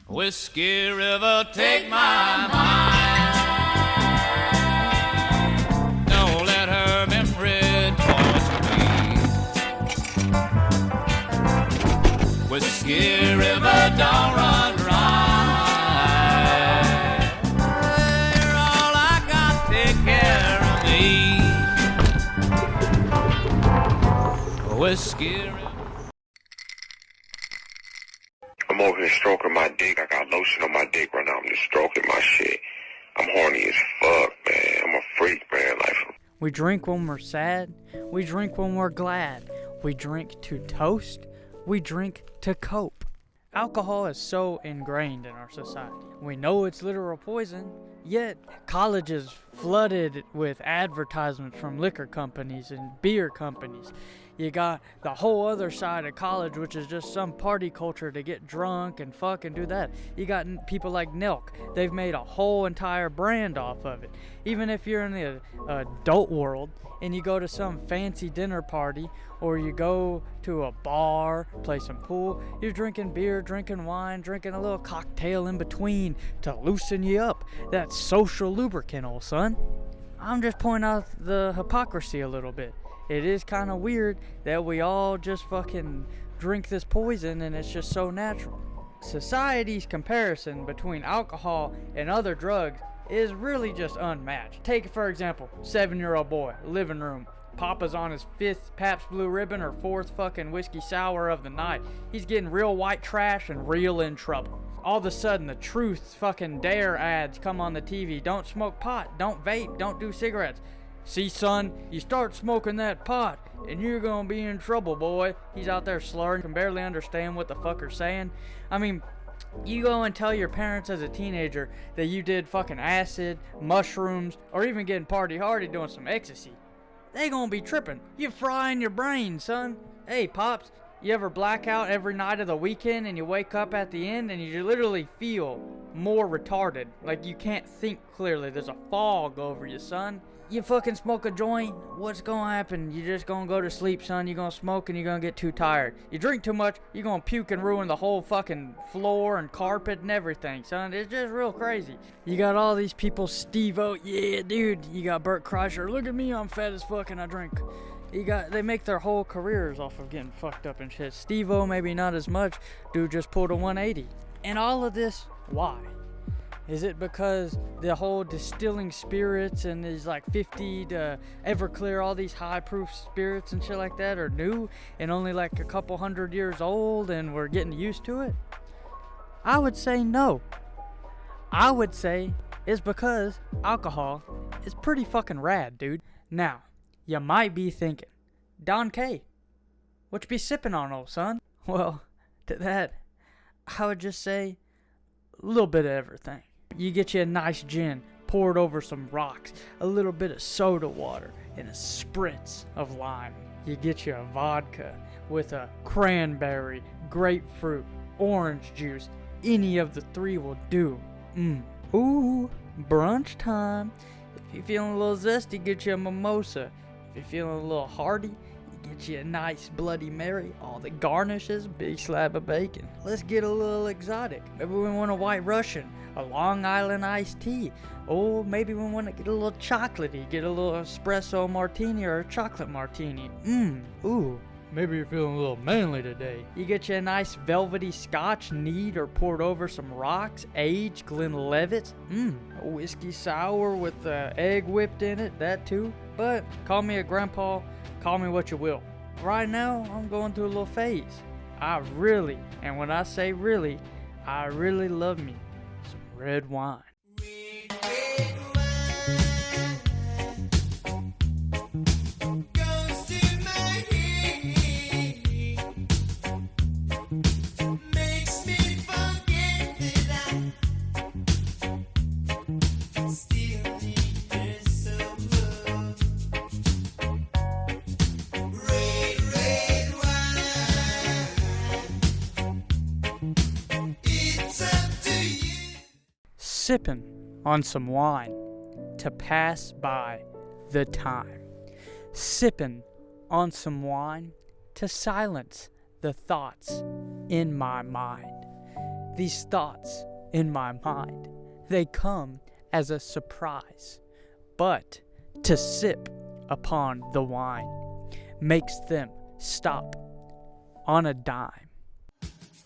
Whiskey River, take my mind. Don't let her memory torture me. Whiskey River, don't run dry. You're all I got, take care of me. Whiskey River. I'm over here stroking my dick. I got lotion on my dick right now. I'm just stroking my shit. I'm horny as fuck, man. I'm a freak, man. Like, We drink when we're sad. We drink when we're glad. We drink to toast. We drink to cope. Alcohol is so ingrained in our society. We know it's literal poison, yet colleges flooded with advertisements from liquor companies and beer companies. You got the whole other side of college, which is just some party culture to get drunk and fuck and do that. You got people like Nelk. They've made a whole entire brand off of it. Even if you're in the adult world and you go to some fancy dinner party or you go to a bar, play some pool, you're drinking beer, drinking wine, drinking a little cocktail in between to loosen you up. That's social lubricant, old son. I'm just pointing out the hypocrisy a little bit. It is kind of weird that we all just fucking drink this poison and it's just so natural. Society's comparison between alcohol and other drugs is really just unmatched. Take, for example, 7-year-old boy, living room. Papa's on his 5th Pabst Blue Ribbon or 4th fucking whiskey sour of the night. He's getting real white trash and real in trouble. All of a sudden, the Truth fucking Dare ads come on the TV. Don't smoke pot, don't vape, don't do cigarettes. See, son, you start smoking that pot, and you're gonna be in trouble, boy. He's out there slurring, can barely understand what the fucker's saying. I mean, you go and tell your parents as a teenager that you did fucking acid, mushrooms, or even getting party hardy doing some ecstasy. They gonna be tripping. You frying your brain, son. Hey, Pops, you ever black out every night of the weekend and you wake up at the end and you literally feel more retarded? Like you can't think clearly. There's a fog over you, son. You fucking smoke a joint, what's gonna happen? You're just gonna go to sleep, son. You're gonna smoke and you're gonna get too tired. You drink too much, you're gonna puke and ruin the whole fucking floor and carpet and everything, son. It's just real crazy. You got all these people, Steve-O, yeah, dude. You got Bert Kreischer, look at me, I'm fat as fuck and I drink. They make their whole careers off of getting fucked up and shit. Steve-O, maybe not as much. Dude just pulled a 180. And all of this, why? Is it because the whole distilling spirits and these like 50 to Everclear, all these high proof spirits and shit like that are new and only like a couple 100 years old and we're getting used to it? I would say no. I would say it's because alcohol is pretty fucking rad, dude. Now, you might be thinking, Don K, what you be sipping on, old son? Well, to that, I would just say a little bit of everything. You get you a nice gin, pour it over some rocks, a little bit of soda water, and a spritz of lime. You get you a vodka with a cranberry, grapefruit, orange juice. Any of the three will do. Ooh, brunch time. If you're feeling a little zesty, get you a mimosa. If you're feeling a little hearty, get you a nice Bloody Mary, all the garnishes, big slab of bacon. Let's get a little exotic. Maybe we want a White Russian, a Long Island iced tea. Or maybe we want to get a little chocolatey, get a little espresso martini or a chocolate martini. Ooh. Maybe you're feeling a little manly today. You get you a nice velvety scotch, neat or poured over some rocks, aged Glenlivet. A whiskey sour with egg whipped in it, that too. But call me a grandpa, call me what you will. Right now, I'm going through a little phase. I really, and when I say really, I really love me some red wine. Sipping on some wine to pass by the time. Sipping on some wine to silence the thoughts in my mind. These thoughts in my mind, they come as a surprise. But to sip upon the wine makes them stop on a dime.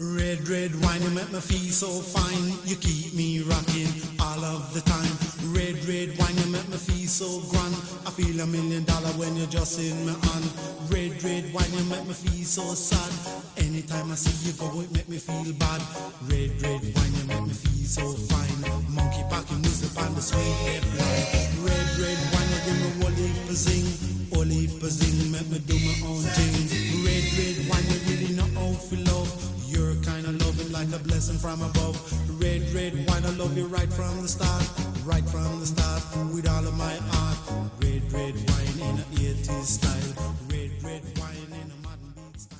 Red, red wine, you make me feel so fine. You keep me rocking all of the time. Red, red wine, you make me feel so grand. I feel $1 million when you're just in my hand. Red, red wine, you make me feel so sad. Anytime I see you go, it make me feel bad. Red, red wine, you make me feel so fine. Monkey packing music on the sweet red line. Red, red wine, you give me olive zing. Olive zing, make me do my own thing. Red, red wine, you really know how to love. You're kinda loving like a blessing from above. Red, red wine, I love you right from the start. Right from the start, with all of my heart. Red, red wine in a 80s style. Red, red wine in a modern beat style.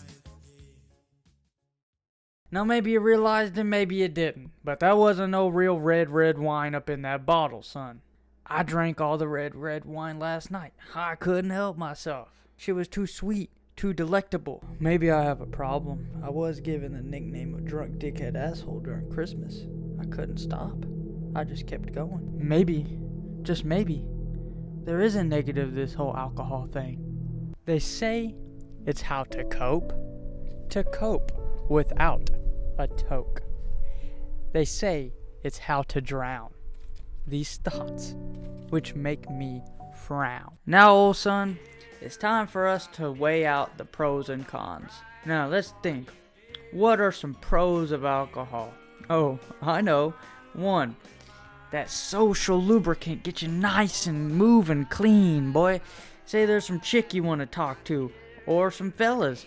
Now maybe you realized it, maybe you didn't. But that wasn't no real red wine up in that bottle, son. I drank all the red wine last night. I couldn't help myself. She was too sweet. Too delectable. Maybe I have a problem. I was given the nickname of drunk dickhead asshole during Christmas. I couldn't stop. I just kept going. Maybe, just maybe, there is a negative to this whole alcohol thing. They say it's how to cope without a toke. They say it's how to drown these thoughts which make me frown. Now, old son, it's time for us to weigh out the pros and cons. Now, let's think. What are some pros of alcohol? Oh, I know. 1. That social lubricant gets you nice and moving clean, boy. Say there's some chick you want to talk to, or some fellas.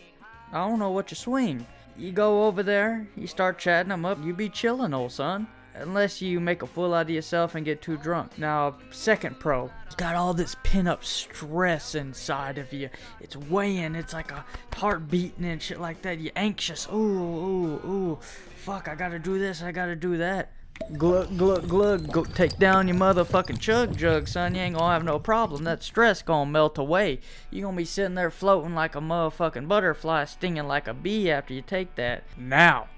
I don't know what you swing. You go over there, you start chatting them up, you be chilling, old son. Unless you make a fool out of yourself and get too drunk. Now, second pro. You got all this pin-up stress inside of you. It's weighing. It's like a heart beating and shit like that. You're anxious. Ooh. Fuck, I gotta do this. I gotta do that. Glug. Go take down your motherfucking chug jug, son. You ain't gonna have no problem. That stress gonna melt away. You gonna be sitting there floating like a motherfucking butterfly, stinging like a bee after you take that. Now,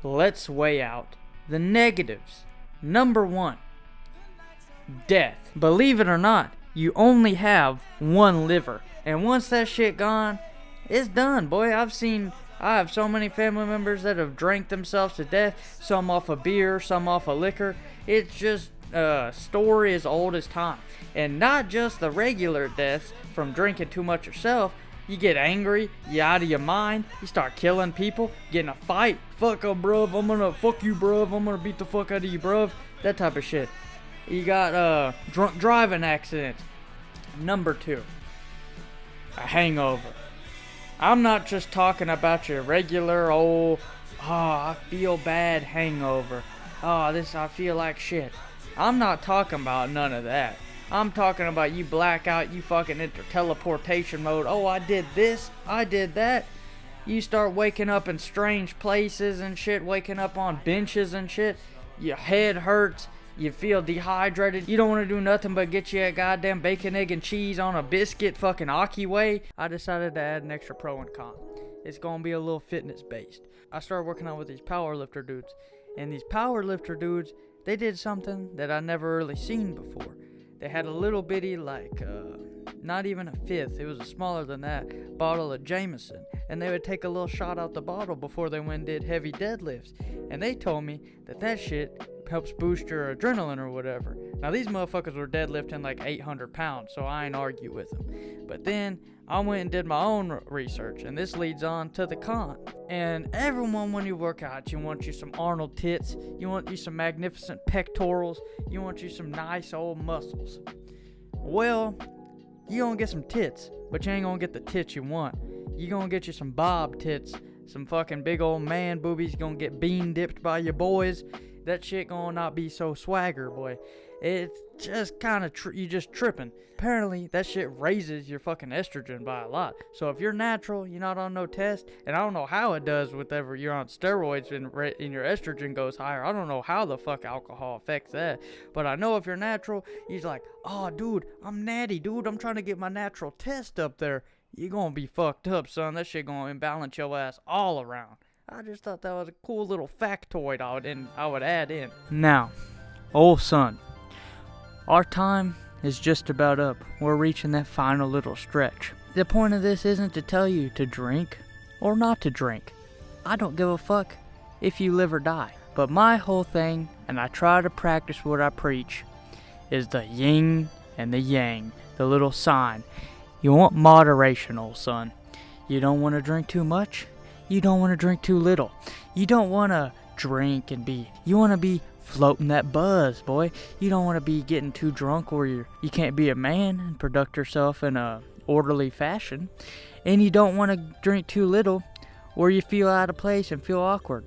let's weigh out the negatives. Number 1, death. Believe it or not, you only have one liver. And once that shit gone, it's done, boy. I have so many family members that have drank themselves to death. Some off of beer, some off of liquor. It's just a story as old as time. And not just the regular deaths from drinking too much yourself. You get angry, you out of your mind, you start killing people, get in a fight. Fuck up, bruv, fuck you, bruv, I'm gonna beat the fuck out of you, bruv. That type of shit. You got drunk driving accidents. Number 2, a hangover. I'm not just talking about your regular old, I feel bad hangover. I feel like shit. I'm not talking about none of that. I'm talking about you black out, you fucking enter teleportation mode. Oh, I did this, I did that. You start waking up in strange places and shit, waking up on benches and shit. Your head hurts, you feel dehydrated. You don't want to do nothing but get you a goddamn bacon, egg, and cheese on a biscuit fucking Aki way. I decided to add an extra pro and con. It's gonna be a little fitness based. I started working out with these powerlifter dudes. And these powerlifter dudes, they did something that I never really seen before. They had a little bitty, not even a fifth, it was smaller than that, bottle of Jameson. And they would take a little shot out the bottle before they went and did heavy deadlifts. And they told me that shit helps boost your adrenaline or whatever. Now, these motherfuckers were deadlifting like 800 pounds, so I ain't argue with them. But then I went and did my own research, and this leads on to the con. And everyone, when you work out, you want you some Arnold tits, you want you some magnificent pectorals, you want you some nice old muscles. Well, you gonna get some tits, but you ain't gonna get the tits you want. You gonna get you some bob tits, some fucking big old man boobies, gonna get bean dipped by your boys. That shit gonna not be so swagger, boy. It's just kind of, you just tripping. Apparently, that shit raises your fucking estrogen by a lot. So if you're natural, you're not on no test, and I don't know how it does whenever you're on steroids and your estrogen goes higher. I don't know how the fuck alcohol affects that. But I know if you're natural, he's like, oh, dude, I'm natty, dude. I'm trying to get my natural test up there. You're gonna be fucked up, son. That shit gonna imbalance your ass all around. I just thought that was a cool little factoid I would add in. Now, old son, our time is just about up. We're reaching that final little stretch. The point of this isn't to tell you to drink or not to drink. I don't give a fuck if you live or die. But my whole thing, and I try to practice what I preach, is the yin and the yang, the little sign. You want moderation, old son. You don't want to drink too much. You don't want to drink too little. You don't want to drink and you want to be floating that buzz, boy. You don't want to be getting too drunk where you can't be a man and conduct yourself in a orderly fashion. And you don't want to drink too little where you feel out of place and feel awkward.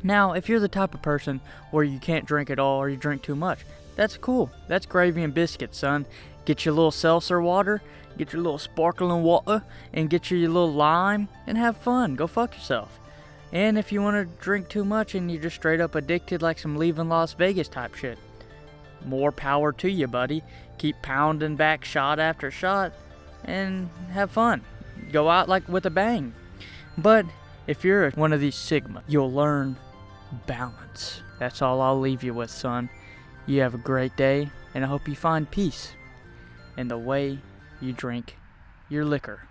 Now, if you're the type of person where you can't drink at all or you drink too much, that's cool. That's gravy and biscuits, son. Get your little seltzer water, get your little sparkling water, and get your little lime, and have fun. Go fuck yourself. And if you want to drink too much and you're just straight up addicted like some Leaving Las Vegas type shit, more power to you, buddy. Keep pounding back shot after shot and have fun. Go out like with a bang. But if you're one of these Sigma, you'll learn balance. That's all I'll leave you with, son. You have a great day, and I hope you find peace in the way you drink your liquor.